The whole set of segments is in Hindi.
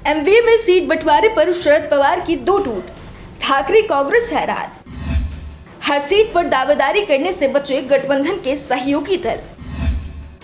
एमवीए में सीट बंटवारे पर शरद पवार की दो टूट, ठाकरे कांग्रेस हैरान। हर सीट पर दावेदारी करने से बचे गठबंधन के सहयोगी दल।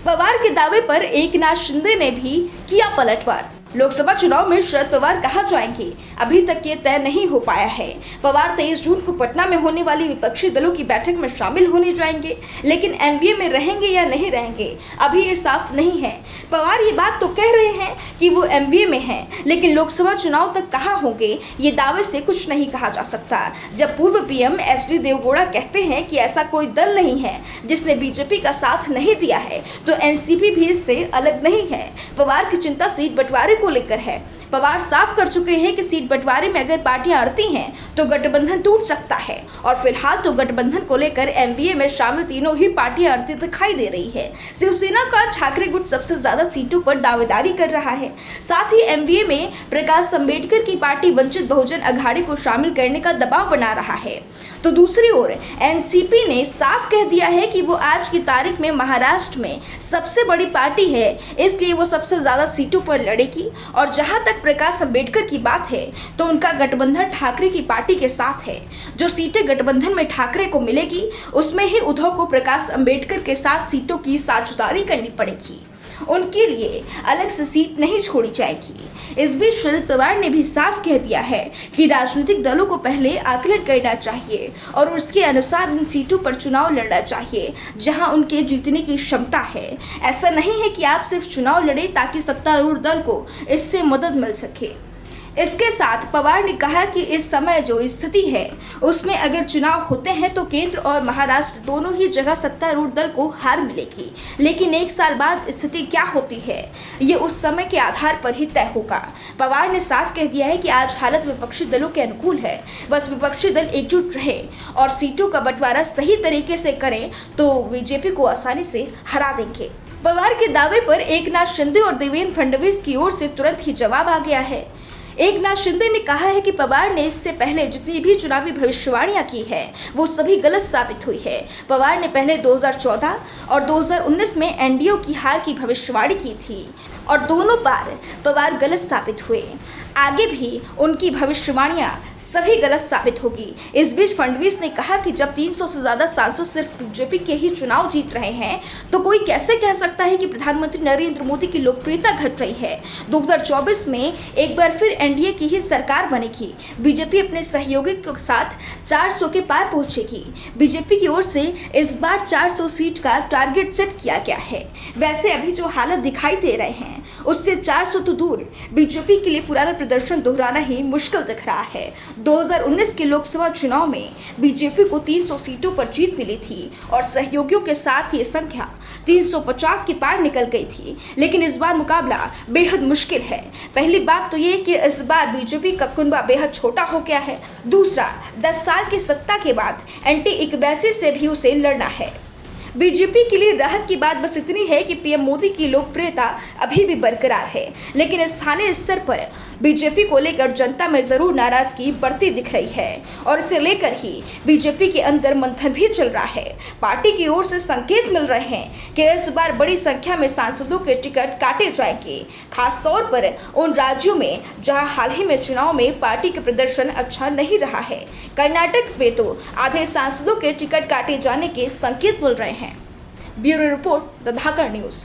पवार के दावे पर एकनाथ शिंदे ने भी किया पलटवार। लोकसभा चुनाव में शरद पवार कहां जाएंगे, अभी तक ये तय नहीं हो पाया है। पवार 23 जून को पटना में होने वाली विपक्षी दलों की बैठक में शामिल होने जाएंगे, लेकिन एमवीए में रहेंगे या नहीं रहेंगे अभी ये साफ नहीं है। पवार ये बात तो कह रहे हैं कि वो एमवीए में हैं, लेकिन लोकसभा चुनाव तक कहां होंगे ये दावे से कुछ नहीं कहा जा सकता। जब पूर्व पीएम एचडी देवगौड़ा कहते हैं कि ऐसा कोई दल नहीं है जिसने बीजेपी का साथ नहीं दिया है, तो एनसीपी भी इससे अलग नहीं है। पवार की चिंता सीट बंटवारे को लेकर है। पवार साफ कर चुके हैं कि सीट बंटवारे में अगर पार्टियां अड़ती हैं तो गठबंधन टूट सकता है, और फिलहाल तो गठबंधन को लेकर एमवीए में शामिल तीनों ही पार्टियां अड़ती दिखाई दे रही है। शिवसेना का ठाकरे गुट सबसे ज्यादा सीटों पर दावेदारी कर रहा है। साथ ही एमवीए में प्रकाश अंबेडकर की पार्टी वंचित बहुजन अघाड़ी को शामिल करने का दबाव बना रहा है, तो दूसरी ओर एनसीपी ने साफ कह दिया है कि वो आज की तारीख में महाराष्ट्र में सबसे बड़ी पार्टी है, इसलिए वो सबसे ज्यादा सीटों पर लड़ेगी। और जहां तक प्रकाश अंबेडकर की बात है तो उनका गठबंधन ठाकरे की पार्टी के साथ है। जो सीटें गठबंधन में ठाकरे को मिलेगी उसमें ही उद्धव को प्रकाश अंबेडकर के साथ सीटों की साझेदारी करनी पड़ेगी, उनके लिए अलग से सीट नहीं छोड़ी जाएगी। इस बीच शरद पवार ने भी साफ कह दिया है कि राजनीतिक दलों को पहले आकलन करना चाहिए और उसके अनुसार उन सीटों पर चुनाव लड़ना चाहिए जहां उनके जीतने की क्षमता है। ऐसा नहीं है कि आप सिर्फ चुनाव लड़े ताकि सत्तारूढ़ दल को इससे मदद मिल सके। इसके साथ पवार ने कहा कि इस समय जो स्थिति है उसमें अगर चुनाव होते हैं तो केंद्र और महाराष्ट्र दोनों ही जगह सत्तारूढ़ दल को हार मिलेगी, लेकिन एक साल बाद स्थिति क्या होती है ये उस समय के आधार पर ही तय होगा। पवार ने साफ कह दिया है कि आज हालत विपक्षी दलों के अनुकूल है, बस विपक्षी दल एकजुट रहे और सीटों का बंटवारा सही तरीके से करें तो बीजेपी को आसानी से हरा देंगे। पवार के दावे पर एकनाथ शिंदे और देवेंद्र फडणवीस की ओर से तुरंत ही जवाब आ गया है। एकनाथ शिंदे ने कहा है कि पवार ने इससे पहले जितनी भी चुनावी भविष्यवाणियां की है वो सभी गलत साबित हुई है। पवार ने पहले 2014 और 2019 में एनडीए की हार की भविष्यवाणी की थी और दोनों बार पवार गलत साबित हुए। आगे भी उनकी भविष्यवाणियां सभी गलत साबित होगी। इस बीच फडणवीस ने कहा कि जब 300 से ज्यादा सांसद सिर्फ बीजेपी के ही चुनाव जीत रहे हैं तो कोई कैसे कह सकता है कि प्रधानमंत्री नरेंद्र मोदी की लोकप्रियता घट रही है। 2024 में एक बार फिर एनडीए की ही सरकार बनेगी। बीजेपी अपने सहयोगी के साथ 400 के पार पहुंचेगी। बीजेपी की ओर से इस बार 400 सीट का टारगेट सेट किया गया है। वैसे अभी जो हालत दिखाई दे रहे हैं उससे 400 तो दूर, बीजेपी के लिए पुराना प्रदर्शन दोहराना ही मुश्किल दिख रहा है। 2019 के लोकसभा चुनाव में बीजेपी को 300 सीटों पर जीत मिली थी और सहयोगियों के साथ ये संख्या 350 के पार निकल गई थी, लेकिन इस बार मुकाबला बेहद मुश्किल है। पहली बात तो ये कि इस बार बीजेपी का कुनबा बेहद छोटा हो गया है। दूसरा, 10 साल की सत्ता के बाद एंटी इकबैसी से भी उसे लड़ना है। बीजेपी के लिए राहत की बात बस इतनी है कि पीएम मोदी की लोकप्रियता अभी भी बरकरार है, लेकिन स्थानीय स्तर पर बीजेपी को लेकर जनता में जरूर नाराजगी बढ़ती दिख रही है और इसे लेकर ही बीजेपी के अंदर मंथन भी चल रहा है। पार्टी की ओर से संकेत मिल रहे हैं कि इस बार बड़ी संख्या में सांसदों के टिकट काटे जाएंगे, खासतौर पर उन राज्यों में जहां हाल ही में चुनाव में पार्टी का प्रदर्शन अच्छा नहीं रहा है। कर्नाटक में तो आधे सांसदों के टिकट काटे जाने के संकेत मिल रहे हैं। Bureau report, the Dhakad news.